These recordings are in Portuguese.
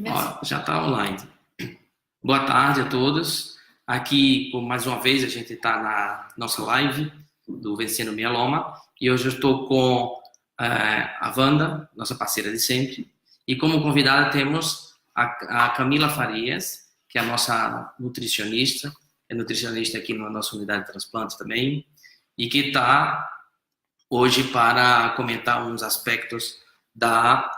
Ó, já está online. Boa tarde a todos. Aqui, mais uma vez, a gente está na nossa live do Vencendo Mieloma. E hoje eu estou com a Wanda, nossa parceira de sempre. E como convidada temos a Camila Farias, que é a nossa nutricionista. É nutricionista aqui na nossa unidade de transplante também. E que está hoje para comentar uns aspectos da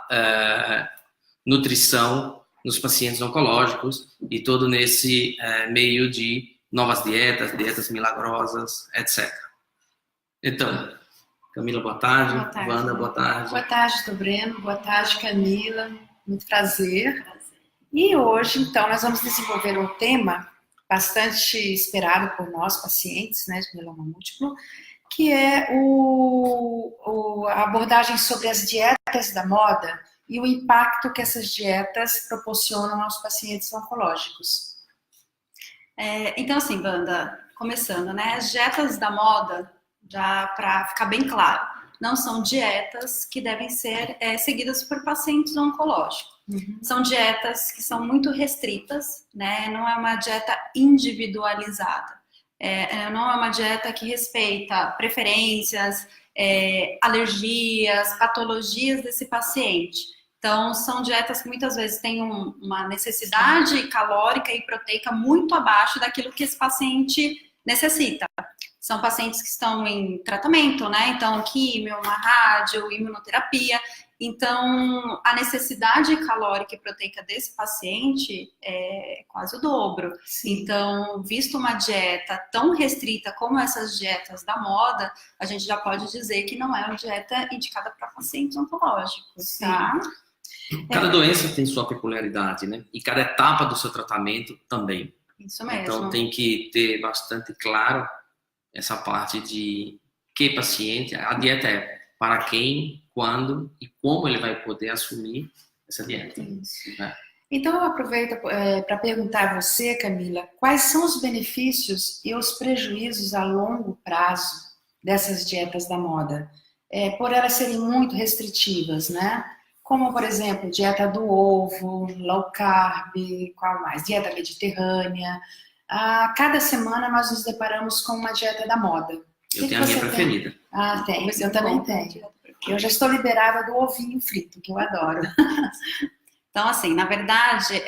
nutrição nos pacientes oncológicos e todo nesse meio de novas dietas, dietas milagrosas, etc. Então, Camila, boa tarde. Boa tarde. Wanda, boa tarde. Boa tarde, Dr. Breno. Boa tarde, Camila. Muito prazer. E hoje, então, nós vamos desenvolver um tema bastante esperado por nós, pacientes, né, de mieloma múltiplo, que é a abordagem sobre as dietas da moda e o impacto que essas dietas proporcionam aos pacientes oncológicos. Então, assim, Wanda, começando, né? As dietas da moda, já para ficar bem claro, não são dietas que devem ser seguidas por pacientes oncológicos. Uhum. São dietas que são muito restritas, né? Não é uma dieta individualizada. Não é uma dieta que respeita preferências, alergias, patologias desse paciente. Então, são dietas que muitas vezes têm uma necessidade calórica e proteica muito abaixo daquilo que esse paciente necessita. São pacientes que estão em tratamento, né? Então, químio, uma rádio, imunoterapia. Então, a necessidade calórica e proteica desse paciente é quase o dobro. Sim. Então, visto uma dieta tão restrita como essas dietas da moda, a gente já pode dizer que não é uma dieta indicada para pacientes oncológicos, tá? Cada doença tem sua peculiaridade, né? E cada etapa do seu tratamento também. Isso mesmo. Então, tem que ter bastante claro essa parte de que paciente, a dieta é para quem, quando e como ele vai poder assumir essa dieta. Né? Então, eu aproveito para perguntar a você, Camila, quais são os benefícios e os prejuízos a longo prazo dessas dietas da moda? Por elas serem muito restritivas, né? Como, por exemplo, dieta do ovo, low carb, qual mais? Dieta mediterrânea. A cada semana nós nos deparamos com uma dieta da moda. Eu tenho a minha preferida. Ah, tem. Eu também tenho. Eu já estou liberada do ovinho frito, que eu adoro. Então, assim, na verdade,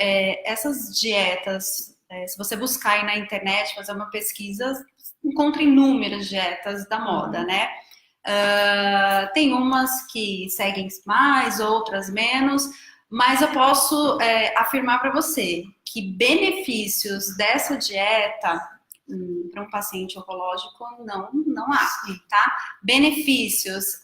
essas dietas, se você buscar aí na internet, fazer uma pesquisa, encontra inúmeras dietas da moda, né? Tem umas que seguem mais, outras menos, mas eu posso afirmar para você que benefícios dessa dieta para um paciente oncológico não há, tá? Benefícios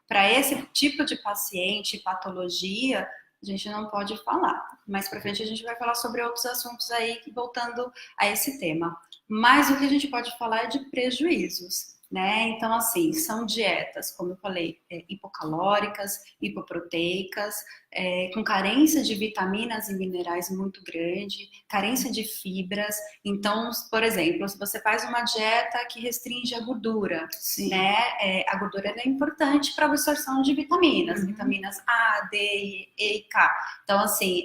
para esse tipo de paciente, patologia, a gente não pode falar. Mais para frente a gente vai falar sobre outros assuntos aí, voltando a esse tema. Mas o que a gente pode falar é de prejuízos, né? Então, assim, são dietas, como eu falei, hipocalóricas, hipoproteicas, com carência de vitaminas e minerais muito grande, carência de fibras. Então, por exemplo, se você faz uma dieta que restringe a gordura, Sim. né? A gordura é importante para a absorção de vitaminas, Uhum. vitaminas A, D, E e K. Então, assim,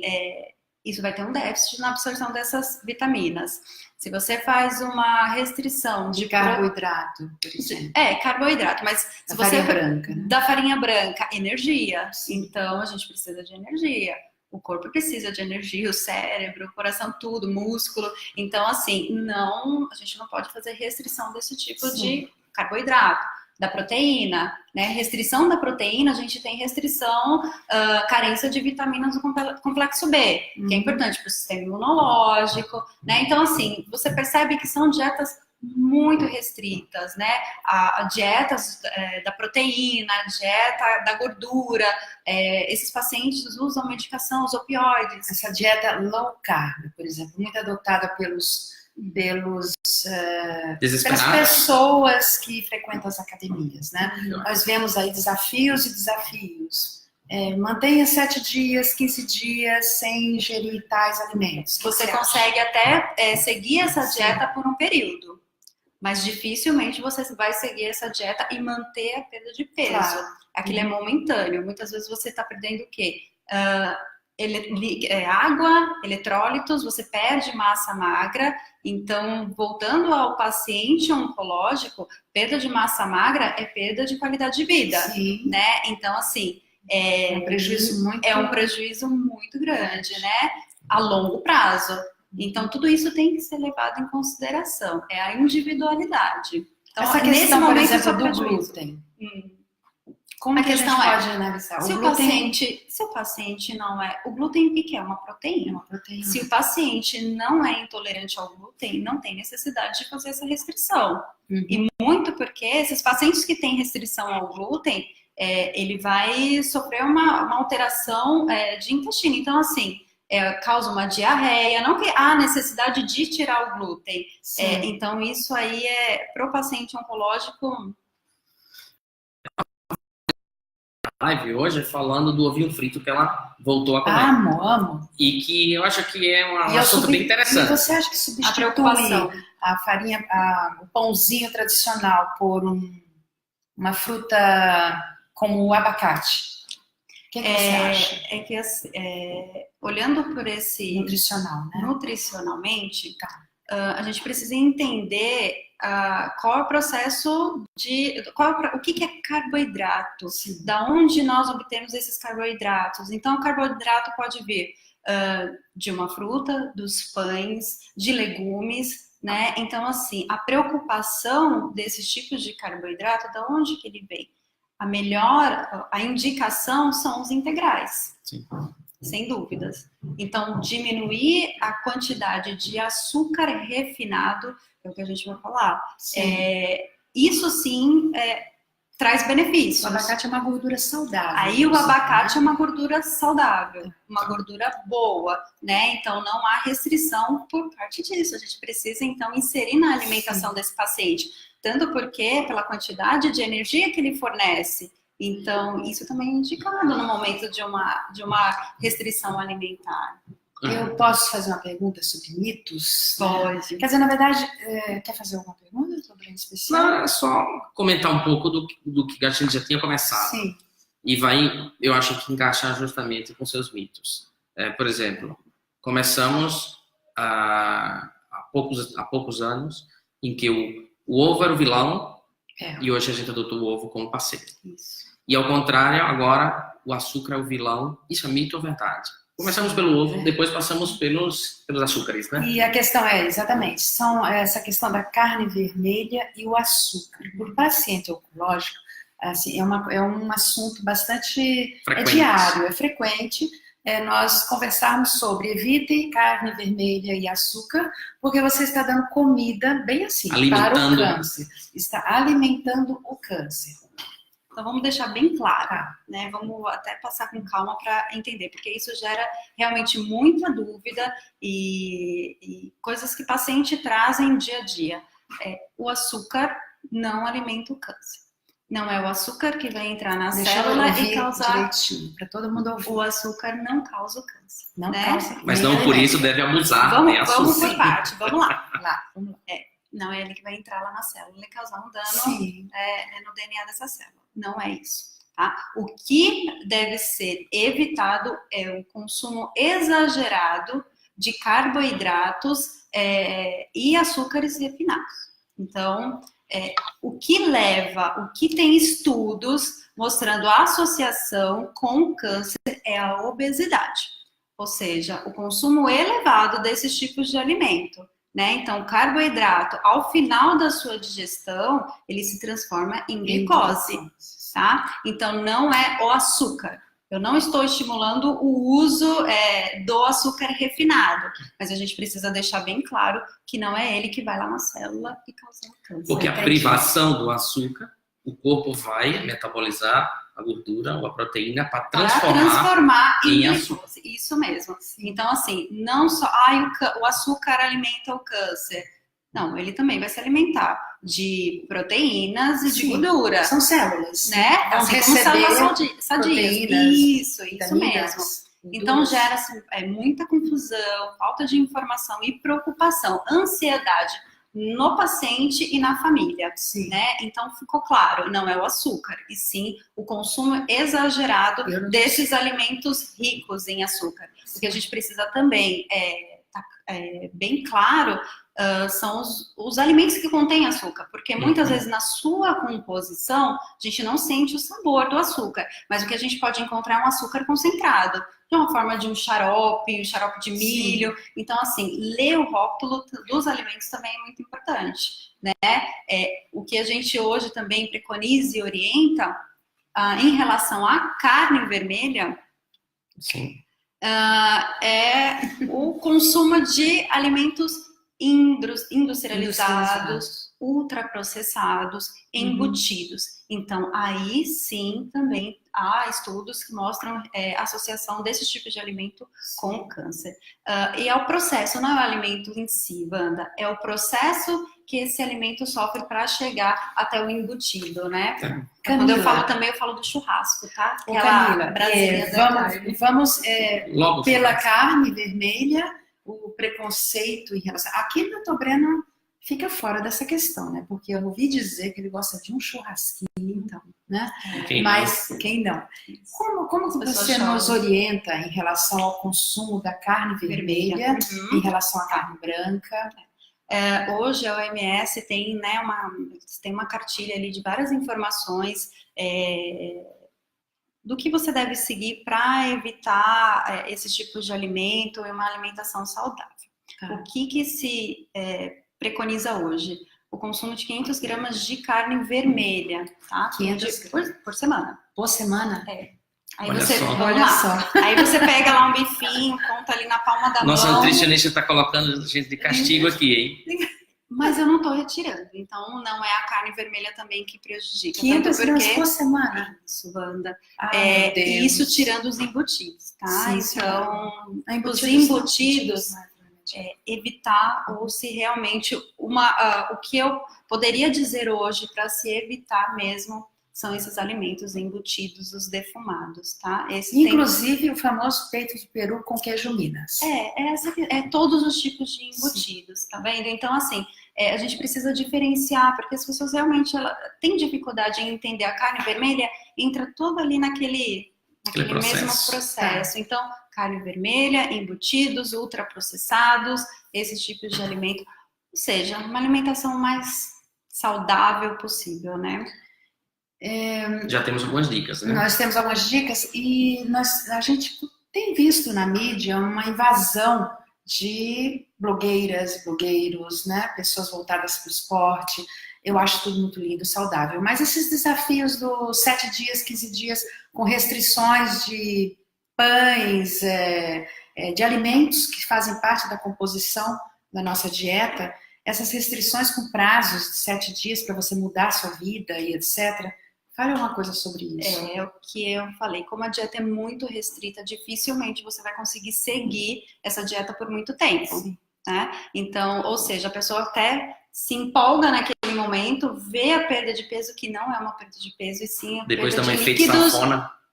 isso vai ter um déficit na absorção dessas vitaminas. Se você faz uma restrição de carboidrato, por exemplo. Carboidrato, mas se você farinha branca, né? Da farinha branca, energia. Sim. Então a gente precisa de energia. O corpo precisa de energia, o cérebro, o coração, tudo, músculo. Então, assim, a gente não pode fazer restrição desse tipo de carboidrato. Da proteína, né? Restrição da proteína, a gente tem restrição, carência de vitaminas do complexo B, que é importante para o sistema imunológico, né? Então, assim, você percebe que são dietas muito restritas, né? A dietas da proteína, a dieta da gordura, esses pacientes usam medicação, os opioides. Essa dieta low carb, por exemplo, muito adotada pelas pessoas que frequentam as academias, né? Nós vemos aí desafios e desafios. Mantenha 7 dias, 15 dias sem ingerir tais alimentos. Você consegue até seguir essa dieta por um período, mas dificilmente você vai seguir essa dieta e manter a perda de peso. Claro. Aquilo é momentâneo. Muitas vezes você está perdendo o quê? água, eletrólitos, você perde massa magra. Então, voltando ao paciente oncológico, perda de massa magra é perda de qualidade de vida, Sim. né? Então, assim, Um prejuízo muito... é um prejuízo muito grande, né? A longo prazo. Então, tudo isso tem que ser levado em consideração. É a individualidade. Então, essa nesse questão, por momento, exemplo, do prejuízo. glúten. Como A que a gente questão é, pode analisar? Se o paciente não é... O glúten, o que é? Uma proteína. Uma proteína. Se o paciente não é intolerante ao glúten, não tem necessidade de fazer essa restrição. E muito porque esses pacientes que têm restrição ao glúten, ele vai sofrer uma alteração de intestino. Então, assim, causa uma diarreia, não que há necessidade de tirar o glúten. Então, isso aí para o paciente oncológico... Live hoje falando do ovinho frito que ela voltou a comer. Amo. E que eu acho que é um assunto bem interessante. E você acha que substitui a farinha, o pãozinho tradicional por uma fruta como o abacate? O que você acha? É que, olhando por esse... Nutricional, né? Nutricionalmente, a gente precisa entender qual é o processo o que é carboidrato, Sim. Da onde nós obtemos esses carboidratos. Então, o carboidrato pode vir de uma fruta, dos pães, de legumes, né? Então, assim, a preocupação desses tipos de carboidrato, da onde que ele vem? A indicação são os integrais. Sim. Sem dúvidas. Então, diminuir a quantidade de açúcar refinado, é o que a gente vai falar. Isso sim traz benefícios. O abacate é uma gordura saudável. Aí o abacate é uma gordura saudável, uma gordura boa, né? Então, não há restrição por parte disso. A gente precisa, então, inserir na alimentação desse paciente. Tanto porque, pela quantidade de energia que ele fornece. Então, isso também é indicado no momento de uma restrição alimentar. Eu posso fazer uma pergunta sobre mitos? Pode. Quer dizer, na verdade, quer fazer alguma pergunta sobre especial? Não, é só comentar um pouco do que a gente já tinha começado. Sim. E vai, eu acho que encaixar justamente com seus mitos. Por exemplo, começamos há poucos anos em que o ovo era o vilão e hoje a gente adotou o ovo como parceiro. Isso. E ao contrário, agora o açúcar é o vilão. Isso é mito ou verdade? Começamos pelo ovo, depois passamos pelos açúcares, né? E a questão exatamente, são essa questão da carne vermelha e o açúcar. Para o paciente oncológico, assim, é um assunto bastante diário, é frequente. Nós conversarmos sobre evite carne vermelha e açúcar, porque você está dando comida bem assim, para o câncer. Está alimentando o câncer. Então, vamos deixar bem claro, né? Vamos até passar com calma para entender, porque isso gera realmente muita dúvida e coisas que o paciente trazem dia a dia. O açúcar não alimenta o câncer. Não é o açúcar que vai entrar na célula e causar... direitinho, para todo mundo ouvir. O açúcar não causa o câncer. Não né? causa. Mas não por isso deve abusar. Vamos por parte, vamos lá. Vamos lá. Não é ele que vai entrar lá na célula e causar um dano no DNA dessa célula. Não é isso. Tá? O que deve ser evitado é o consumo exagerado de carboidratos e açúcares refinados. Então, o que tem estudos mostrando a associação com o câncer é a obesidade. Ou seja, o consumo elevado desses tipos de alimento. Né? Então, o carboidrato, ao final da sua digestão, ele se transforma em glicose, tá? Então, não é o açúcar. Eu não estou estimulando o uso do açúcar refinado, mas a gente precisa deixar bem claro que não é ele que vai lá na célula e causar o câncer. Porque a privação do açúcar, o corpo vai metabolizar a gordura ou a proteína para transformar em açúcar. Isso mesmo. Então, assim, não só o açúcar alimenta o câncer. Não, ele também vai se alimentar de proteínas e de gordura. São células. Né? Vão assim receber como células sadias. Isso vitaminas, mesmo. Então, gera muita confusão, falta de informação e preocupação, ansiedade no paciente e na família, Sim. né? Então ficou claro, não é o açúcar, e sim o consumo exagerado desses alimentos ricos em açúcar. O que a gente precisa também bem claro são os alimentos que contêm açúcar, porque muitas vezes na sua composição a gente não sente o sabor do açúcar, mas o que a gente pode encontrar é um açúcar concentrado, de uma forma de um xarope de milho. Sim. Então, assim, ler o rótulo dos alimentos também é muito importante, né? O que a gente hoje também preconiza e orienta em relação à carne vermelha. Sim. É o consumo de alimentos industrializados, ultraprocessados, embutidos. Então, aí sim também há estudos que mostram associação desses tipos de alimento com o câncer. E é o processo, não é o alimento em si, Wanda, é o processo que esse alimento sofre para chegar até o embutido, né? Quando eu falo também, eu falo do churrasco, tá? Camila, vamos pela carne vermelha, o preconceito em relação... Aqui o doutor Breno fica fora dessa questão, né? Porque eu ouvi dizer que ele gosta de um churrasquinho, então, né? Quem não? Como você nos orienta em relação ao consumo da carne vermelha, em relação à carne branca? Hoje a OMS tem, né, uma cartilha ali de várias informações do que você deve seguir para evitar esses tipos de alimento e uma alimentação saudável. O que se preconiza hoje? O consumo de 500 gramas de carne vermelha, tá? 500 por semana. Por semana? Aí Aí você pega lá um bifinho, conta ali na palma da mão. Nossa nutricionista está colocando a gente de castigo aqui, hein? Mas eu não estou retirando, então não é a carne vermelha também que prejudica. 500 gramas por semana? Isso, Wanda. Isso tirando os embutidos, tá? Sim, então, os embutidos, evitar, ou se realmente o que eu poderia dizer hoje para se evitar mesmo são esses alimentos embutidos, os defumados, tá? Inclusive o famoso peito de peru com queijo Minas. Todos os tipos de embutidos, tá vendo? Então, assim, a gente precisa diferenciar, porque as pessoas realmente têm dificuldade em entender a carne vermelha, entra toda ali naquele mesmo processo. Então, carne vermelha, embutidos, ultraprocessados, esses tipos de alimento, ou seja, uma alimentação mais saudável possível, né? Já temos algumas dicas, né? Nós temos algumas dicas e a gente tem visto na mídia uma invasão de blogueiras, blogueiros, né? Pessoas voltadas para o esporte. Eu acho tudo muito lindo, saudável. Mas esses desafios dos 7 dias, 15 dias, com restrições de pães, de alimentos que fazem parte da composição da nossa dieta, essas restrições com prazos de 7 dias para você mudar a sua vida e etc. Fale uma coisa sobre isso. É o que eu falei, como a dieta é muito restrita, dificilmente você vai conseguir seguir essa dieta por muito tempo, né? Então, ou seja, a pessoa até se empolga naquele momento, vê a perda de peso, que não é uma perda de peso, e sim a depois perda também de líquidos.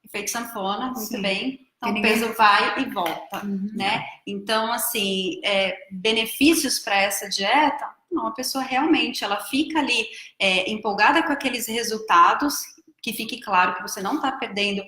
Efeito sanfona, muito bem. Então, o peso vai e volta, né? Então, assim, benefícios para essa dieta, não, a pessoa realmente, ela fica ali empolgada com aqueles resultados, que fique claro que você não está perdendo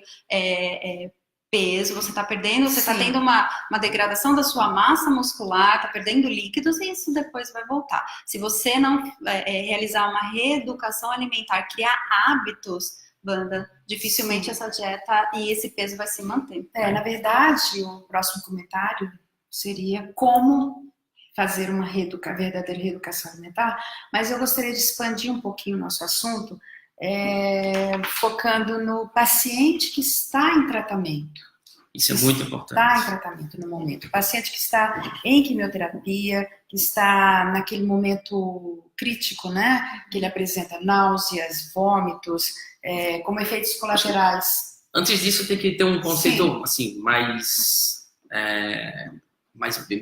peso, você está tendo uma degradação da sua massa muscular, está perdendo líquidos, e isso depois vai voltar. Se você não realizar uma reeducação alimentar, criar hábitos, Wanda, dificilmente essa dieta e esse peso vai se manter. Na verdade, o próximo comentário seria como fazer uma verdadeira reeducação alimentar, mas eu gostaria de expandir um pouquinho o nosso assunto, focando no paciente que está em tratamento. Isso é muito importante. Está em tratamento no momento. O paciente que está em quimioterapia, que está naquele momento crítico, né? Que ele apresenta náuseas, vômitos, como efeitos colaterais. Antes disso, tem que ter um conceito assim,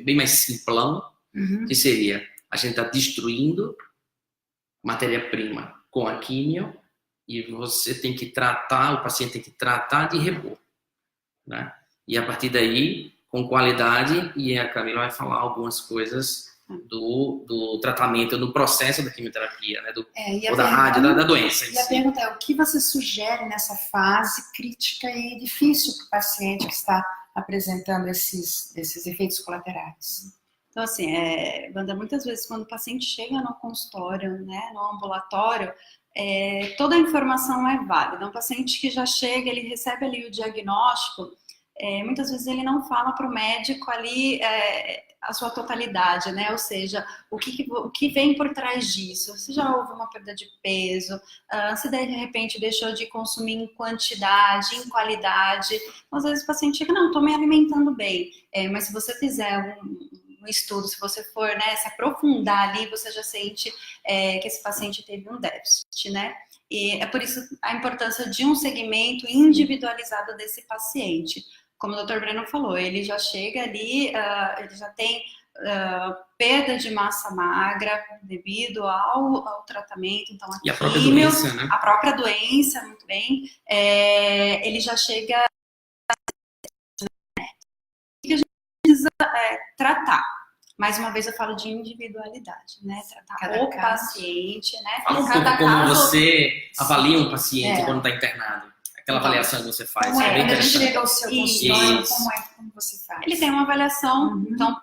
bem mais simplão, que seria: a gente está destruindo matéria-prima com a quimio e você tem que tratar, o paciente tem que tratar de repor, né? E a partir daí, com qualidade, e a Camila vai falar algumas coisas do tratamento, do processo da quimioterapia, né? Ou da doença. E a pergunta é, o que você sugere nessa fase crítica e difícil para o paciente que está apresentando esses efeitos colaterais? Então, assim, Wanda, muitas vezes quando o paciente chega no consultório, né, no ambulatório, toda a informação é válida. Um paciente que já chega, ele recebe ali o diagnóstico, muitas vezes ele não fala para o médico ali a sua totalidade, né? Ou seja, o que vem por trás disso? Se já houve uma perda de peso, se de repente deixou de consumir em quantidade, em qualidade. Às vezes o paciente chega, não, estou me alimentando bem. Mas se você fizer um estudo, se você for, né, se aprofundar ali, você já sente que esse paciente teve um déficit, né? E é por isso a importância de um segmento individualizado desse paciente. Como o Dr. Breno falou, ele já chega ali, ele já tem perda de massa magra devido ao tratamento, então e a própria doença, né? A própria doença, muito bem, ele já chega, que a gente precisa tratar. Mais uma vez eu falo de individualidade, né? Tratar o paciente, né? Fala um pouco como você avalia um paciente quando está internado. Aquela avaliação que você faz. Quando ele chega ao seu consultório, como você faz? Ele tem uma avaliação, então, a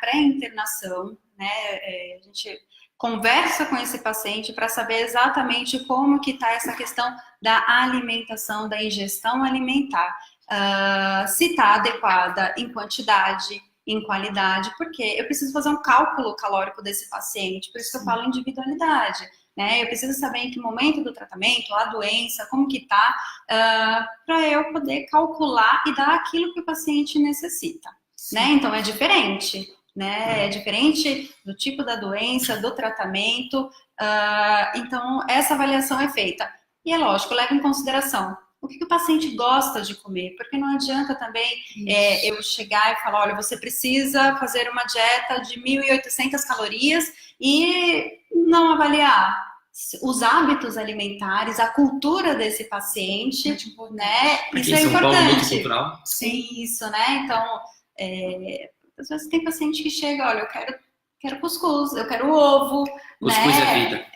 pré-internação, né? A gente conversa com esse paciente para saber exatamente como que está essa questão da alimentação, da ingestão alimentar. Se está adequada em quantidade, em qualidade, porque eu preciso fazer um cálculo calórico desse paciente, por isso que eu falo individualidade, né? Eu preciso saber em que momento do tratamento, a doença, como que tá, para eu poder calcular e dar aquilo que o paciente necessita, né? Então é diferente, né? É diferente do tipo da doença, do tratamento, então essa avaliação é feita. E é lógico, leva em consideração o que o paciente gosta de comer, porque não adianta também eu chegar e falar, olha, você precisa fazer uma dieta de 1.800 calorias e não avaliar os hábitos alimentares, a cultura desse paciente, né? Isso é importante. Sim, isso, né? Então, às vezes tem paciente que chega, olha, eu quero cuscuz, eu quero ovo, cuscuz né? é vida.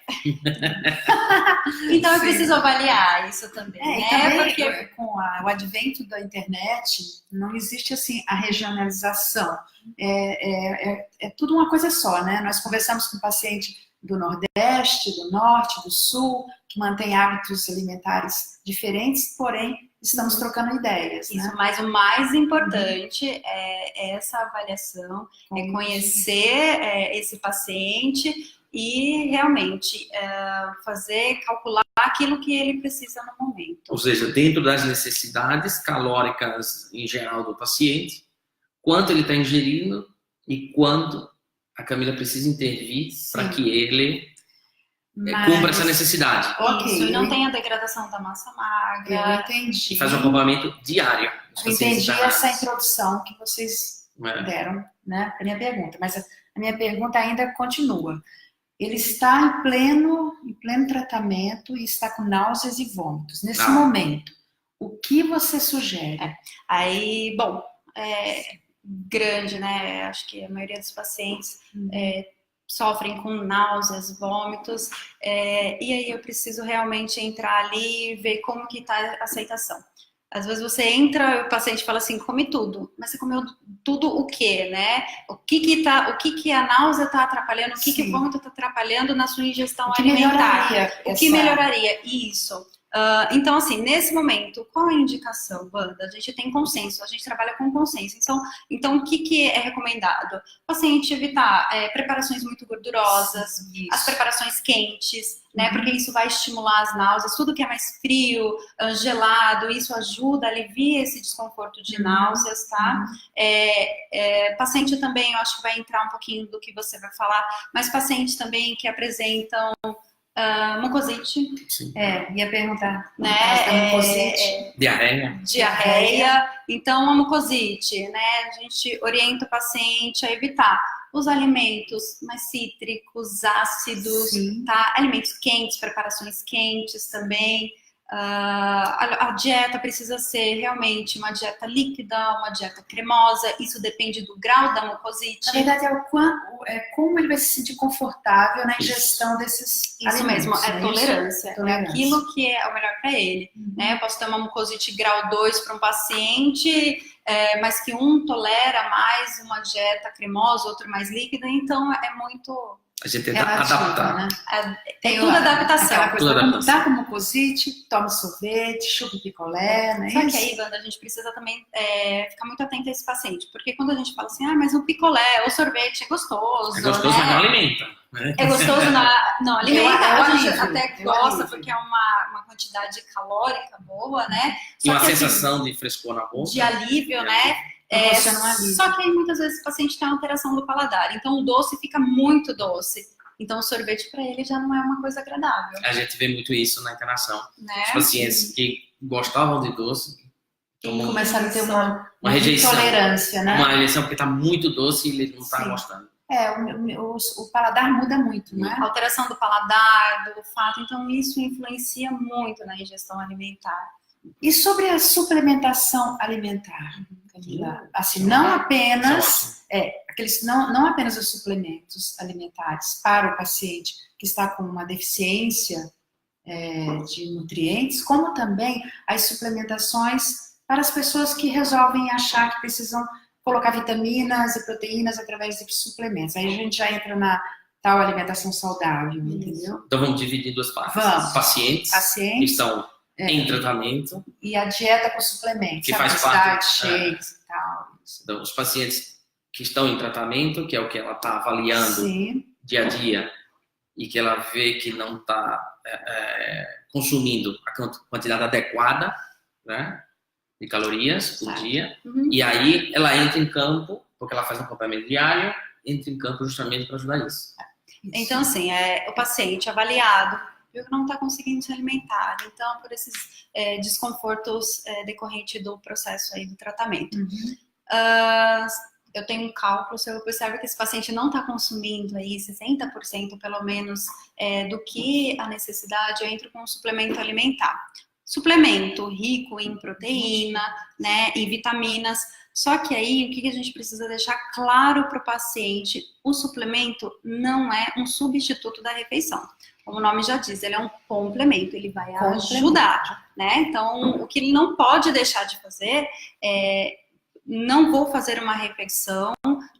Então eu preciso avaliar isso também, né? E também, porque com o advento da internet, não existe assim a regionalização. É tudo uma coisa só, né? Nós conversamos com o paciente do Nordeste, do Norte, do Sul, que mantém hábitos alimentares diferentes, porém estamos trocando ideias. Isso, né? Mas o mais importante é essa avaliação, é conhecer esse paciente e realmente calcular aquilo que ele precisa no momento. Ou seja, dentro das necessidades calóricas em geral do paciente, quanto ele está ingerindo e quanto a Camila precisa intervir para que ele cumpra essa necessidade. Isso, e não tem a degradação da massa magra. Eu entendi. E faz um acompanhamento diário. Eu entendi essa introdução que vocês deram, né, para a minha pergunta. Mas a minha pergunta ainda continua. Ele está em pleno tratamento e está com náuseas e vômitos. Nesse momento, o que você sugere? Aí, bom, grande, né? Acho que a maioria dos pacientes sofrem com náuseas, vômitos, e aí eu preciso realmente entrar ali e ver como que está a aceitação. Às vezes você entra, o paciente fala assim, come tudo, mas você comeu tudo o quê, né? O que a náusea está atrapalhando, o que o vômito está atrapalhando na sua ingestão alimentar? O que melhoraria? Isso. Então, assim, nesse momento, qual a indicação, Wanda? A gente tem consenso, a gente trabalha com consenso. Então o que é recomendado? O paciente evitar preparações muito gordurosas, as preparações quentes, né? Porque isso vai estimular as náuseas. Tudo que é mais frio, gelado, isso ajuda, alivia esse desconforto de náuseas, tá? Paciente também, eu acho que vai entrar um pouquinho do que você vai falar, mas pacientes também que apresentam mucosite. Ia perguntar, né? Mucosite. Diarreia. Então, a mucosite, né? A gente orienta o paciente a evitar os alimentos mais cítricos, ácidos, tá? Alimentos quentes, preparações quentes também. A dieta precisa ser realmente uma dieta líquida, uma dieta cremosa, isso depende do grau da mucosite. Na verdade, como ele vai se sentir confortável na ingestão desses Isso alimentos. mesmo, é tolerância. É aquilo que é o melhor para ele. Né? Eu posso ter uma mucosite grau 2 para um paciente, mas que um tolera mais uma dieta cremosa, outro mais líquida, então é muito... A gente tenta adaptar. Né? Tem tudo adaptação. Coisa, tá com mucosite, toma sorvete, chupa picolé, né? Só que aí, Wanda, a gente precisa também ficar muito atento a esse paciente, porque quando a gente fala assim, mas um picolé ou sorvete é gostoso. É gostoso, né? mas não alimenta. Né? É gostoso, não alimenta. A gente até gosta, alívio. porque é uma quantidade calórica boa, né? E uma sensação de frescor na boca. De alívio, né? Só que aí muitas vezes o paciente tem uma alteração do paladar, então o doce fica muito doce. Então o sorvete para ele já não é uma coisa agradável. A gente vê muito isso na internação. Né? Os pacientes que gostavam de doce começaram a ter uma rejeição, intolerância, né? Uma rejeição porque está muito doce e ele não está gostando. O paladar muda muito, né? A alteração do paladar, do olfato, então isso influencia muito na ingestão alimentar. E sobre a suplementação alimentar, Camila? Assim, não apenas não apenas os suplementos alimentares para o paciente que está com uma deficiência de nutrientes, como também as suplementações para as pessoas que resolvem achar que precisam colocar vitaminas e proteínas através de suplementos. Aí a gente já entra na tal alimentação saudável, entendeu? Então vamos dividir em duas partes. Vamos. Pacientes que estão em tratamento. E a dieta com suplementos. Que faz parte. Shakes e tal. Então, os pacientes que estão em tratamento, que é o que ela está avaliando dia a dia, e que ela vê que não está consumindo a quantidade adequada, né, de calorias por dia. E aí ela entra em campo, porque ela faz um acompanhamento diário, entra em campo justamente para ajudar isso. Então, assim, o paciente avaliado, viu que não está conseguindo se alimentar, então, por esses desconfortos decorrentes do processo aí do tratamento. Eu tenho um cálculo, se eu observo que esse paciente não está consumindo aí 60% pelo menos do que a necessidade, eu entro com um suplemento alimentar. Suplemento rico em proteína, né, em vitaminas. Só que aí, o que a gente precisa deixar claro para o paciente? O suplemento não é um substituto da refeição. Como o nome já diz, ele é um complemento, ele vai ajudar, né? Então, o que ele não pode deixar de fazer não vou fazer uma refeição,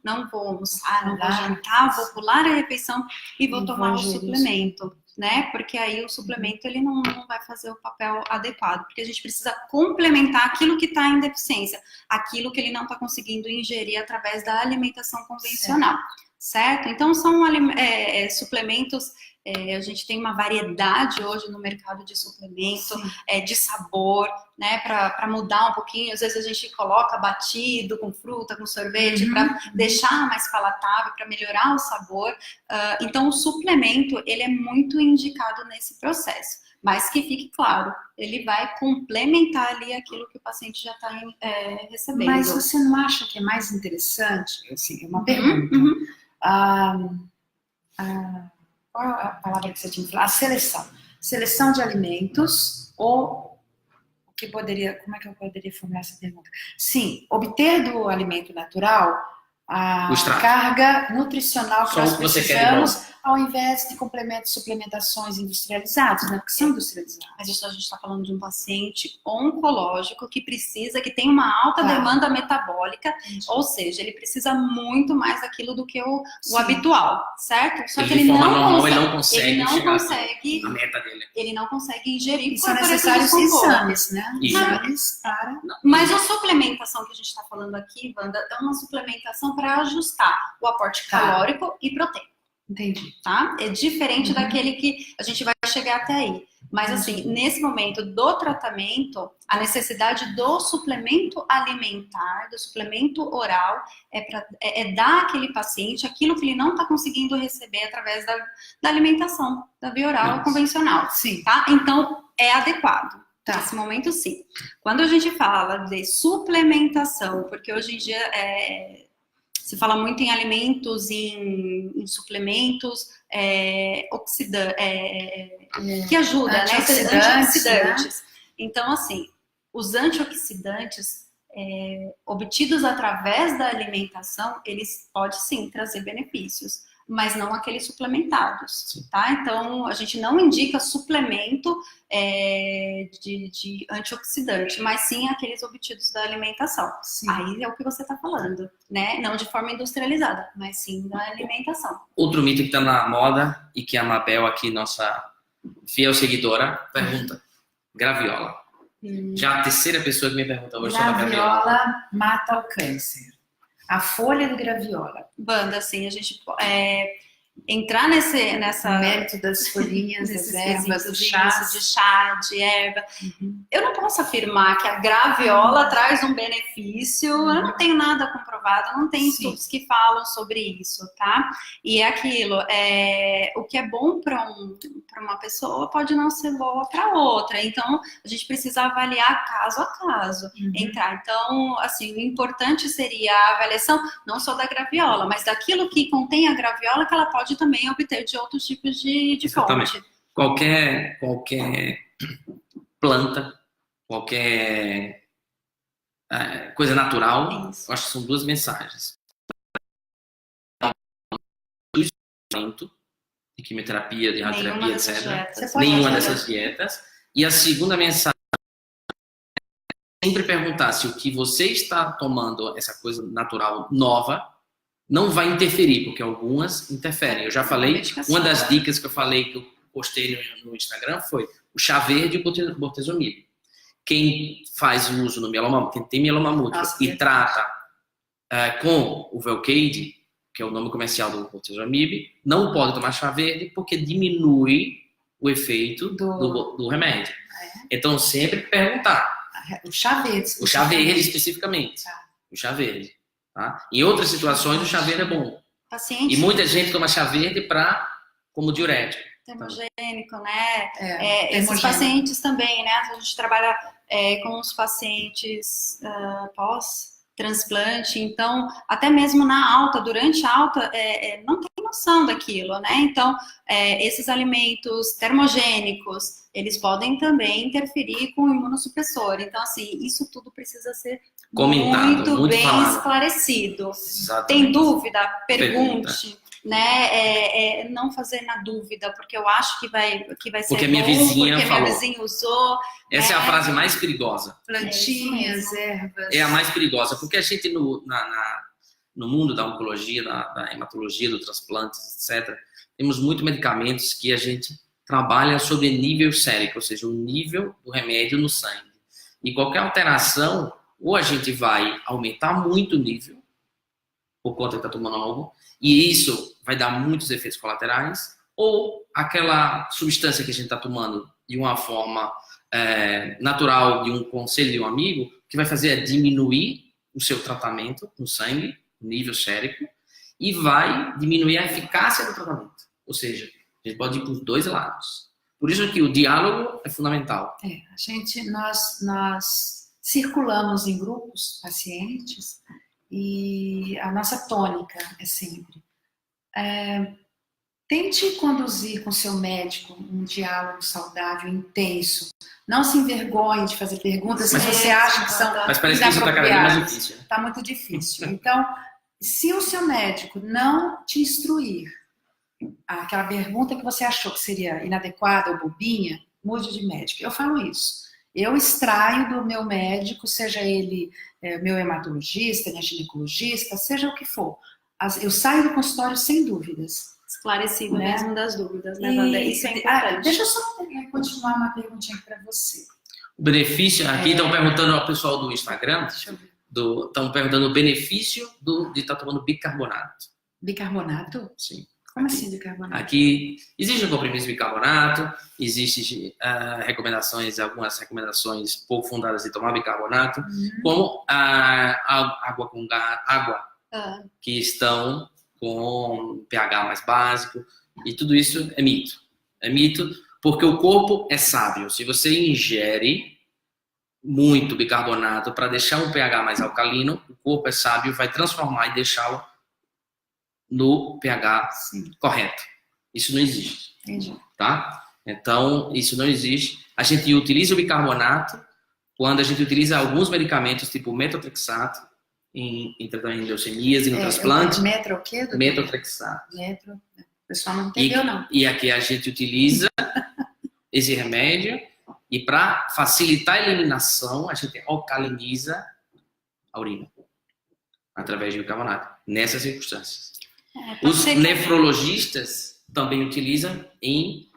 não vou almoçar, não vou jantar, vou pular a refeição e vou tomar o suplemento. Né? Porque aí o suplemento ele não vai fazer o papel adequado, porque a gente precisa complementar aquilo que está em deficiência, aquilo que ele não está conseguindo ingerir através da alimentação convencional, certo? Então são suplementos, a gente tem uma variedade hoje no mercado de suplemento, de sabor, né? Para mudar um pouquinho, às vezes a gente coloca batido com fruta, com sorvete, para deixar mais palatável, para melhorar o sabor. Então o suplemento ele é muito indicado nesse processo, mas que fique claro, ele vai complementar ali aquilo que o paciente já está recebendo. Mas você não acha que é mais interessante? Assim, é uma pergunta. Qual é a palavra que você tinha que falar? A seleção. Seleção de alimentos ou como é que eu poderia formular essa pergunta? Sim, obter do alimento natural a carga nutricional que nós precisamos, ao invés de complementos, suplementações industrializadas, né? Porque são industrializados. Mas isso a gente está falando de um paciente oncológico que tem uma alta demanda metabólica, ou seja, ele precisa muito mais daquilo do que o habitual, certo? Só que ele não consegue a meta dele. Ele não consegue ingerir. E são necessários exames, né? Exames para... Mas a suplementação que a gente está falando aqui, Wanda, é uma suplementação para ajustar o aporte calórico e proteico. Entendi. Tá? É diferente daquele que a gente vai chegar até aí. Mas assim, nesse momento do tratamento, a necessidade do suplemento alimentar, do suplemento oral, é dar àquele paciente aquilo que ele não está conseguindo receber através da alimentação, da via oral convencional. Sim. Tá? Então, é adequado. Tá. Nesse momento, sim. Quando a gente fala de suplementação, porque hoje em dia se fala muito em alimentos, em suplementos que ajudam, né? Antioxidantes. Então, assim, os antioxidantes obtidos através da alimentação, eles podem sim trazer benefícios, mas não aqueles suplementados, tá? Então, a gente não indica suplemento de antioxidante, mas sim aqueles obtidos da alimentação. Sim. Aí é o que você está falando, né? Não de forma industrializada, mas sim da alimentação. Outro mito que está na moda e que a Mabel aqui, nossa fiel seguidora, pergunta: graviola. Já a terceira pessoa que me pergunta hoje sobre a graviola. Graviola mata o câncer. A folha do graviola. Banda, assim, a gente entrar nessa mérito das folhinhas, das ervas, do chá, de erva. Eu não posso afirmar que a graviola traz um benefício. Eu não tenho nada comprovado, não tem estudos que falam sobre isso, tá? E é aquilo, o que é bom para uma pessoa pode não ser boa para outra. Então, a gente precisa avaliar caso a caso, entrar. Então, assim, o importante seria a avaliação não só da graviola, mas daquilo que contém a graviola, que ela pode também obter de outros tipos de fonte. Qualquer planta, qualquer coisa natural, eu acho que são duas mensagens. De quimioterapia, de radioterapia, etc. Nenhuma dessas dietas. E a segunda mensagem é sempre perguntar se o que você está tomando, essa coisa natural nova, não vai interferir, porque algumas interferem. Eu já falei, uma das dicas que eu falei, que eu postei no Instagram, foi o chá verde e o bortezomib. Quem faz uso no mieloma, quem tem mieloma múltiplo e trata com o Velcade, que é o nome comercial do bortezomib, não pode tomar chá verde porque diminui o efeito do remédio. Então, sempre perguntar. O chá verde. O chá verde especificamente. O chá verde. Tá? Em outras situações, o chá verde é bom. Paciente. E muita gente toma chá verde como diurético. Termogênico, né? Esses pacientes também, né? A gente trabalha com os pacientes pós-transplante, então, até mesmo na alta, durante a alta, não tem noção daquilo, né? Então, esses alimentos termogênicos, eles podem também interferir com o imunossupressor. Então, assim, isso tudo precisa ser muito bem esclarecido. Exatamente. Tem dúvida? Pergunte. Né? Não fazer na dúvida, porque eu acho que vai ser porque minha vizinha falou. Minha vizinha usou. Essa é a frase mais perigosa. Plantinhas, ervas. É a mais perigosa, porque a gente no mundo da oncologia, da hematologia, do transplante, etc., temos muitos medicamentos que a gente trabalha sobre nível sérico, ou seja, o nível do remédio no sangue. E qualquer alteração, ou a gente vai aumentar muito o nível, por conta de estar tomando algo, e isso vai dar muitos efeitos colaterais, ou aquela substância que a gente está tomando de uma forma natural, de um conselho de um amigo, que vai fazer diminuir o seu tratamento no sangue, no nível sérico, e vai diminuir a eficácia do tratamento. Ou seja, a gente pode ir para os dois lados. Por isso que o diálogo é fundamental. Nós circulamos em grupos, pacientes, e a nossa tônica é sempre tente conduzir com seu médico um diálogo saudável, intenso. Não se envergonhe de fazer perguntas que você acha que são mas parece que isso está cada vez mais difícil. Está muito difícil. Então, se o seu médico não te instruir, aquela pergunta que você achou que seria inadequada ou bobinha, mude de médico. Eu falo isso. Eu extraio do meu médico, seja ele meu hematologista, minha ginecologista, seja o que for. Eu saio do consultório sem dúvidas. Esclarecido, né? Mesmo das dúvidas, né, Wanda? Isso é importante. Deixa eu só continuar uma perguntinha para você. O benefício, aqui estão perguntando ao pessoal do Instagram, estão perguntando o benefício de estar tomando bicarbonato. Bicarbonato? Sim. Como assim bicarbonato? Aqui existe um comprimido de bicarbonato, existem algumas recomendações pouco fundadas de tomar bicarbonato, como água com que estão com pH mais básico, e tudo isso é mito. É mito porque o corpo é sábio. Se você ingere muito bicarbonato para deixar um pH mais alcalino, o corpo é sábio, vai transformar e deixá-lo no pH Sim, correto. Isso não existe, entendi. tá? Então, isso não existe. A gente utiliza o bicarbonato quando a gente utiliza alguns medicamentos, tipo metotrexato, em tratamento de leucemias e no transplante. Metro o quê? Metotrexato. Metro. O pessoal não entendeu, não. E aqui a gente utiliza esse remédio e para facilitar a eliminação, a gente alcaliniza a urina através de bicarbonato, nessas circunstâncias. Os nefrologistas também utilizam em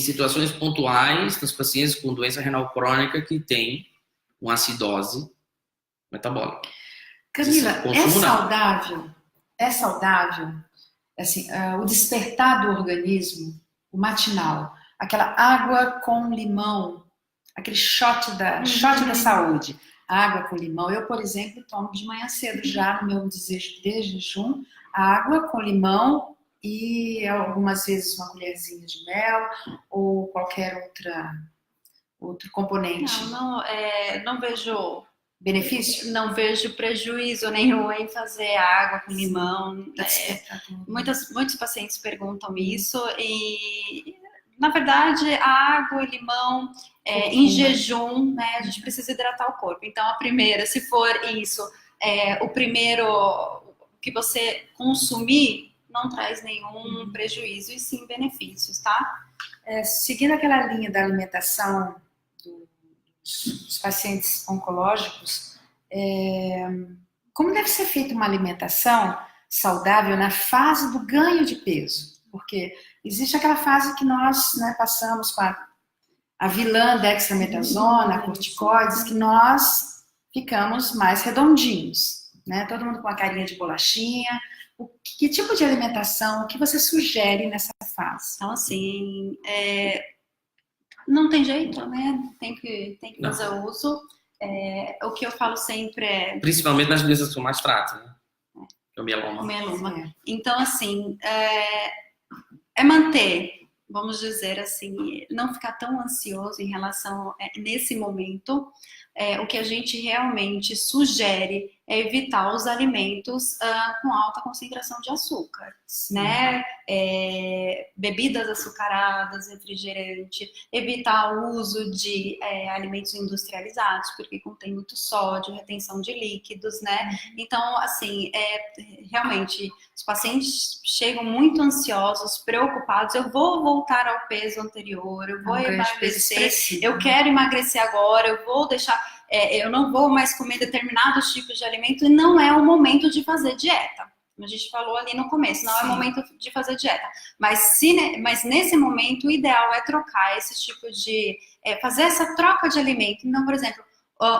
situações pontuais nos pacientes com doença renal crônica que tem uma acidose metabólica. Camila, é saudável, assim, o despertar do organismo, o matinal, aquela água com limão, aquele shot da saúde, água com limão. Eu, por exemplo, tomo de manhã cedo já no meu jejum, água com limão e algumas vezes uma colherzinha de mel ou qualquer outro componente. Não vejo benefício? Não vejo prejuízo nenhum em fazer água com limão. Muitos pacientes perguntam isso e, na verdade, a água e limão em jejum, né, a gente precisa hidratar o corpo. Então, a primeira, se for isso, o primeiro que você consumir não traz nenhum prejuízo e sim benefícios, tá? Seguindo aquela linha da alimentação dos pacientes oncológicos, como deve ser feita uma alimentação saudável na fase do ganho de peso? Porque existe aquela fase que nós, né, passamos com a vilã dexametasona, corticoides, que nós ficamos mais redondinhos, né? Todo mundo com a carinha de bolachinha. Que tipo de alimentação, o que você sugere nessa fase? Então, assim, não tem jeito, né? Tem que fazer uso. O que eu falo sempre é... Principalmente nas doenças que são mais fracas, né? O mieloma. O mieloma. Então, assim, manter, vamos dizer assim, não ficar tão ansioso em relação nesse momento. O que a gente realmente sugere é evitar os alimentos com alta concentração de açúcar, né? Bebidas açucaradas, refrigerante, evitar o uso de alimentos industrializados, porque contém muito sódio, retenção de líquidos, né? Então, assim, realmente, os pacientes chegam muito ansiosos, preocupados, eu vou voltar ao peso anterior, eu vou emagrecer, eu quero emagrecer agora, eu vou deixar... eu não vou mais comer determinados tipos de alimento e não é o momento de fazer dieta. Como a gente falou ali no começo, não é o momento de fazer dieta. Mas nesse momento, o ideal é trocar esse tipo de... fazer essa troca de alimento. Então, por exemplo,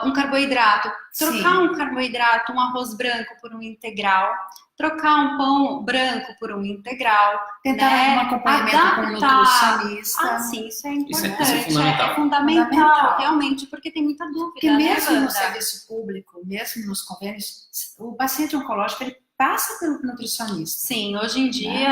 um carboidrato, trocar um carboidrato, um arroz branco por um integral, trocar um pão branco por um integral, tentar um acompanhamento com um nutricionista. Sim, isso é importante. Isso é fundamental. É fundamental, realmente, porque tem muita dúvida. Porque mesmo no serviço público, mesmo nos convênios, o paciente oncológico, ele passa pelo nutricionista. Sim, hoje em dia,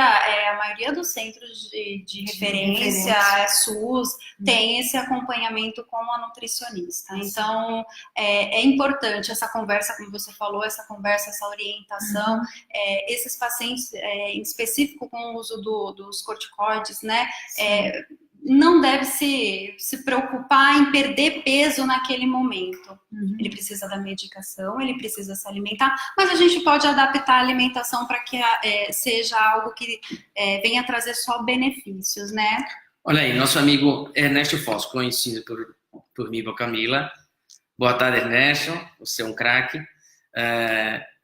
a maioria dos centros de referência, SUS, tem esse acompanhamento com a nutricionista. Então, é importante essa conversa, como você falou, essa orientação. Esses pacientes, em específico com o uso dos corticoides, né? Não deve se preocupar em perder peso naquele momento. Ele precisa da medicação, ele precisa se alimentar, mas a gente pode adaptar a alimentação para que seja algo que venha trazer só benefícios, né? Olha aí, nosso amigo Ernesto Foz, conhecido por mim e por Camila. Boa tarde, Ernesto, você é um craque.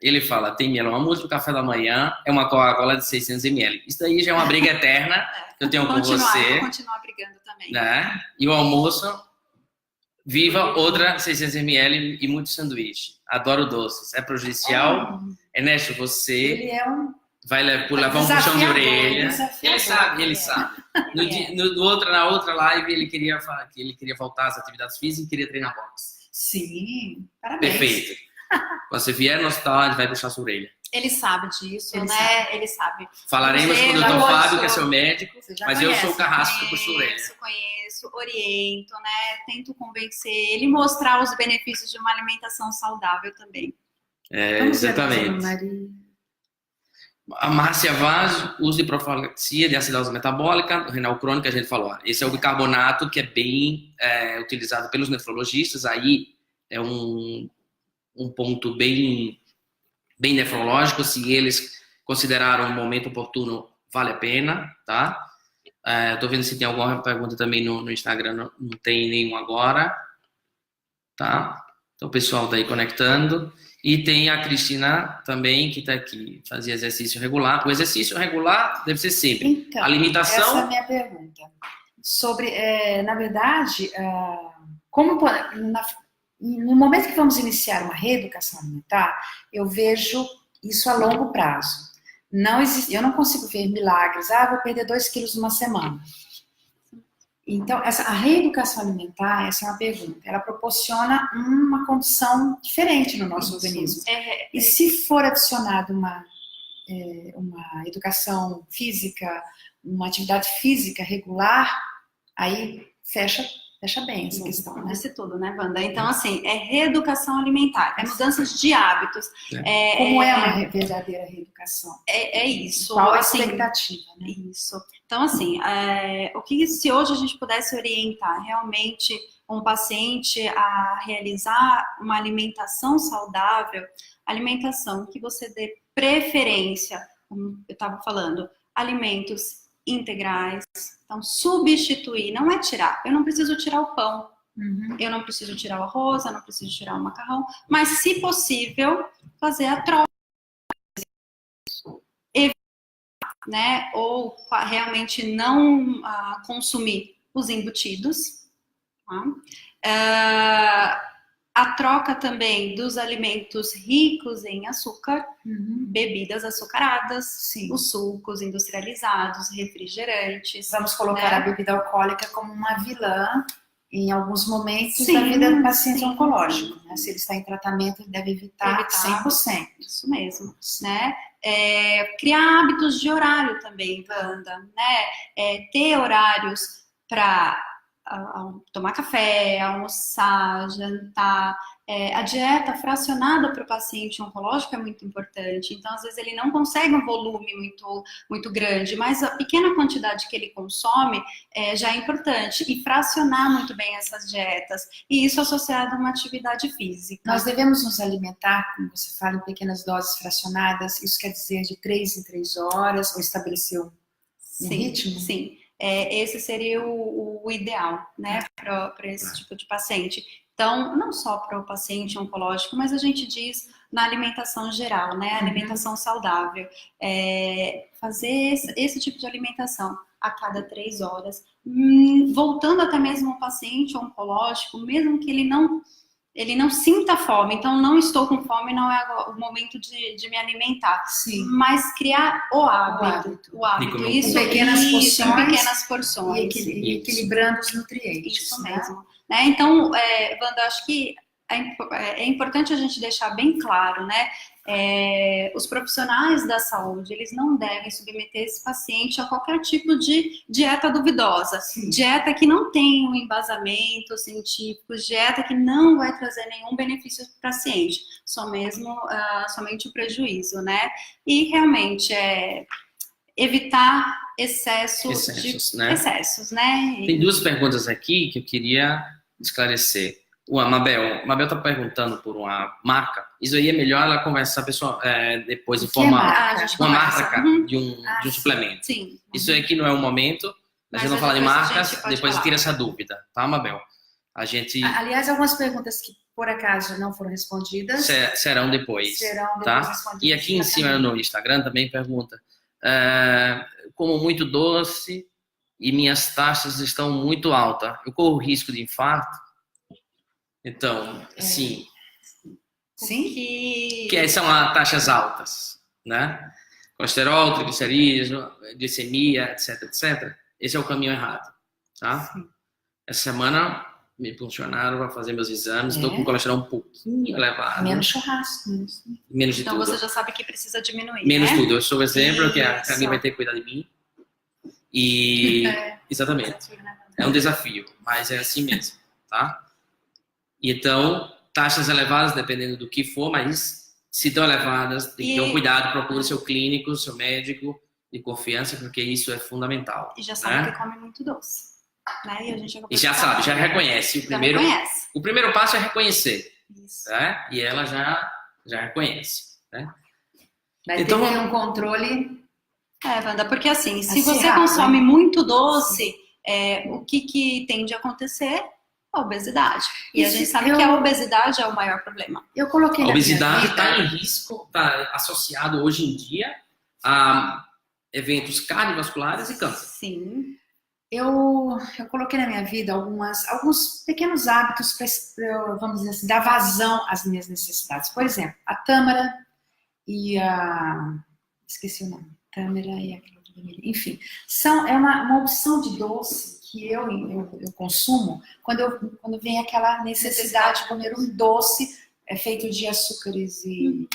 Ele fala, tem mieloma múltiplo, café da manhã, é uma Coca-Cola de 600 ml. Isso daí já é uma briga eterna que eu tenho com você. Vou continuar brigando também. Né? E o almoço, viva outra 600 ml e muito sanduíche. Adoro doces. É prejudicial. Ernesto, você vai levar um puxão de orelha. Ele sabe. Na outra live, ele queria falar que ele queria voltar às atividades físicas e queria treinar boxe. Sim, parabéns. Perfeito. Quando você vier no hospital, ele vai puxar sua orelha. Ele sabe disso, né? Ele sabe. Falaremos com o Dr. Fábio, que é seu médico, mas eu sou o carrasco que puxa a orelha. Conheço, oriento, né? Tento convencer ele, mostrar os benefícios de uma alimentação saudável também. Exatamente. A Márcia Vaz, uso de profilaxia de acidose metabólica, renal crônica, a gente falou. Esse é o bicarbonato que é bem utilizado pelos nefrologistas. Aí é um ponto bem nefrológico. Se eles consideraram um momento oportuno, vale a pena, tá? Tô vendo se tem alguma pergunta também no Instagram. Não tem nenhum agora, tá? Então o pessoal tá aí conectando. E tem a Cristina também, que está aqui, fazia exercício regular. O exercício regular deve ser sempre. Então, a limitação... essa é a minha pergunta. Sobre, na verdade, no momento que vamos iniciar uma reeducação alimentar, eu vejo isso a longo prazo. Eu não consigo ver milagres. Vou perder 2 quilos numa semana. Então, a reeducação alimentar, essa é uma pergunta, ela proporciona uma condição diferente no nosso organismo. E se for adicionado uma educação física, uma atividade física regular, aí fecha bem essa questão, né? Disse tudo, né, Wanda? Então, assim, é reeducação alimentar, mudanças de hábitos. Como é uma verdadeira reeducação? É isso. Qual a assim, expectativa, né? Isso. Então, assim, o que se hoje a gente pudesse orientar realmente um paciente a realizar uma alimentação saudável, alimentação que você dê preferência, como eu estava falando, alimentos integrais. Então, substituir, não é tirar. Eu não preciso tirar o pão, eu não preciso tirar o arroz, eu não preciso tirar o macarrão, mas, se possível, fazer a troca. Né? Ou realmente não consumir os embutidos. Tá? A troca também dos alimentos ricos em açúcar, bebidas açucaradas, sim, os sucos industrializados, refrigerantes. Vamos colocar, né, a bebida alcoólica como uma vilã em alguns momentos, sim, da vida do paciente, sim, oncológico. Né? Se ele está em tratamento, ele deve evitar 100%. Isso mesmo, né? Criar hábitos de horário também, Wanda, né? Ter horários para tomar café, almoçar, jantar. A dieta fracionada para o paciente oncológico é muito importante. Então, às vezes, ele não consegue um volume muito grande, mas a pequena quantidade que ele consome já é importante. E fracionar muito bem essas dietas. E isso associado a uma atividade física. Nós devemos nos alimentar, como você fala, em pequenas doses fracionadas. Isso quer dizer de 3 em 3 horas, ou estabelecer um ritmo? Sim. Esse seria o ideal, né, para esse tipo de paciente. Então, não só para o paciente oncológico, mas a gente diz na alimentação geral, né, alimentação saudável. Fazer esse tipo de alimentação a cada 3 horas, voltando até mesmo o paciente oncológico, mesmo que ele não sinta fome, então não estou com fome, não é o momento de me alimentar. Sim. Mas criar o hábito. Isso, em pequenas porções. E equilibrando os nutrientes. Isso mesmo. Né? Então, Wanda, acho que é importante a gente deixar bem claro, né? Os profissionais da saúde, eles não devem submeter esse paciente a qualquer tipo de dieta duvidosa. Sim. Dieta que não tem um embasamento científico, dieta que não vai trazer nenhum benefício para o paciente, somente o prejuízo, né? E realmente evitar excessos, né? Tem 2 perguntas aqui que eu queria esclarecer. O Mabel está perguntando por uma marca. Isso aí é melhor ela conversar depois em forma uma marca de um suplemento. Sim. Isso aqui não é o momento. A gente não fala de marcas, depois tira essa dúvida, tá, Mabel? Aliás, algumas perguntas que por acaso não foram respondidas serão depois, tá? Respondidas. E aqui em cima no Instagram também pergunta: como muito doce e minhas taxas estão muito altas, eu corro risco de infarto? Então, sim. Que são taxas altas, né? Colesterol, triglicerídeos, glicemia, etc. Esse é o caminho errado, tá? Sim. Essa semana me funcionaram para fazer meus exames. Estou com o colesterol um pouquinho elevado. Menos churrasco. Menos de então, tudo. Então você já sabe que precisa diminuir, menos né? tudo. Eu sou o exemplo que a Camila vai ter que cuidar de mim. E exatamente. É um desafio, mas é assim mesmo, tá? Então, taxas elevadas, dependendo do que for, mas se estão elevadas, tem que ter um E- cuidado, procure seu clínico, seu médico de confiança, porque isso é fundamental. E já sabe né? que come muito doce. Né? E a gente acabou E de já falar. sabe, já reconhece. Já reconhece. O primeiro passo é reconhecer, Isso. né? E ela já reconhece, né? Vai Então, ter que ter um controle. Wanda, porque assim, se você Acirrado, consome né? muito doce, o que tende a acontecer? A obesidade. E a Isso, gente sabe eu- que a obesidade é o maior problema. Eu coloquei a na minha obesidade vida- está em risco, está associado hoje em dia a eventos cardiovasculares e câncer. Sim. Eu coloquei na minha vida alguns pequenos hábitos para, vamos dizer assim, dar vazão às minhas necessidades. Por exemplo, a tâmara e a... Esqueci o nome. Tâmara e aquilo do vermelho. Enfim, é uma opção de doce que eu consumo quando vem aquela necessidade de comer um doce feito de açúcares e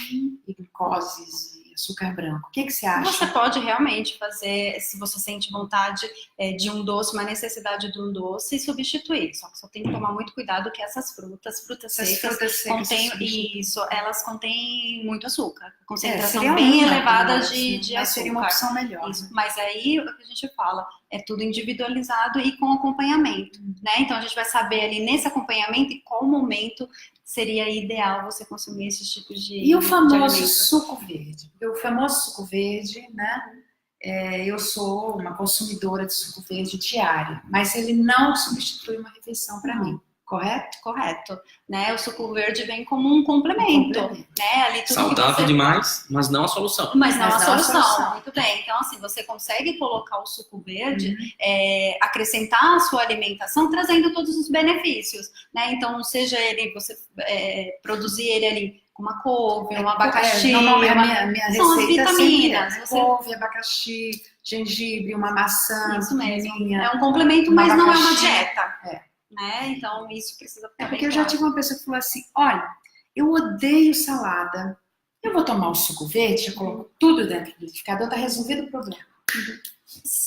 glicoses e açúcar branco. O que você acha? Você pode realmente fazer, se você sente vontade de um doce, uma necessidade de um doce, e substituir. Só que só tem que tomar muito cuidado que essas frutas secas, elas contêm muito açúcar. Concentração seria bem uma, elevada mas de açúcar. seria uma opção melhor. Isso. Mas aí o que a gente fala é tudo individualizado e com acompanhamento, né? Então a gente vai saber ali nesse acompanhamento em qual momento seria ideal você consumir esses tipos de E o famoso alimento. suco verde? Porque o famoso suco verde, né? Eu sou uma consumidora de suco verde diária, mas ele não substitui uma refeição para mim, correto? Correto, né? O suco verde vem como um complemento, né? Ali tudo Saudável que você... demais, mas não a solução. Mas não Mas a não a solução. solução. Muito bem. Então, assim, você consegue colocar o suco verde, acrescentar a sua alimentação, trazendo todos os benefícios, né? Então, seja ele, você produzir ele ali com uma couve, um abacaxi, minha são as receita vitaminas. sempre couve, abacaxi, gengibre, uma maçã. Isso mesmo. pequenininha, É um complemento, um mas não é uma abacaxi. dieta. É. Né? Então, isso precisa ficar Porque bem eu já claro. tive uma pessoa que falou assim, olha, eu odeio salada, eu vou tomar o suco verde, eu coloco tudo dentro do liquidificador, tá resolvido o problema.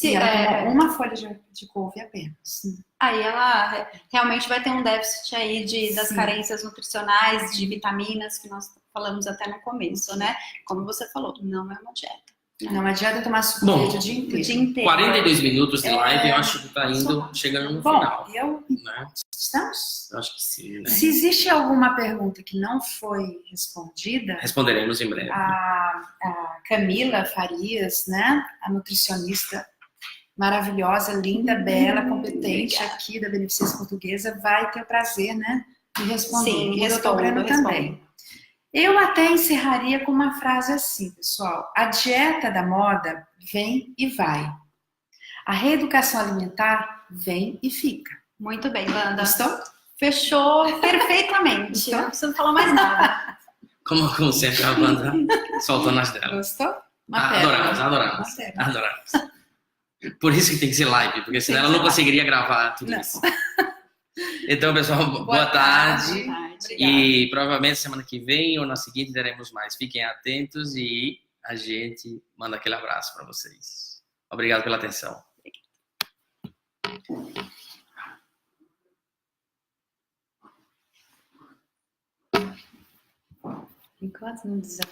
E ela tomou uma folha de couve apenas. Aí ela realmente vai ter um déficit aí das Sim. carências nutricionais, de vitaminas, que nós falamos até no começo, né? Como você falou, não é uma dieta. Não adianta tomar suco Bom, verde o dia O inteiro. dia inteiro. 42 minutos de live, eu acho que está chegando no final. Né? Estamos? Eu acho que sim, né? Se existe alguma pergunta que não foi respondida, Responderemos em breve. a Camila Farias, né, a nutricionista maravilhosa, linda, bela, competente obrigada. aqui da Beneficência Portuguesa, vai ter o prazer, né, de responder. Sim, E o Dr. Breno também. Eu até encerraria com uma frase assim, pessoal. A dieta da moda vem e vai. A reeducação alimentar vem e fica. Muito bem, Wanda. Gostou? Fechou perfeitamente. Não preciso falar mais nada. Como sempre, a Wanda soltando as dela. Gostou? Adoramos. Por isso que tem que ser live, porque senão ela não conseguiria gravar tudo isso. Então, pessoal, boa tarde. E provavelmente semana que vem ou na seguinte teremos mais. Fiquem atentos e a gente manda aquele abraço para vocês. Obrigado pela atenção. Enquanto não desafio.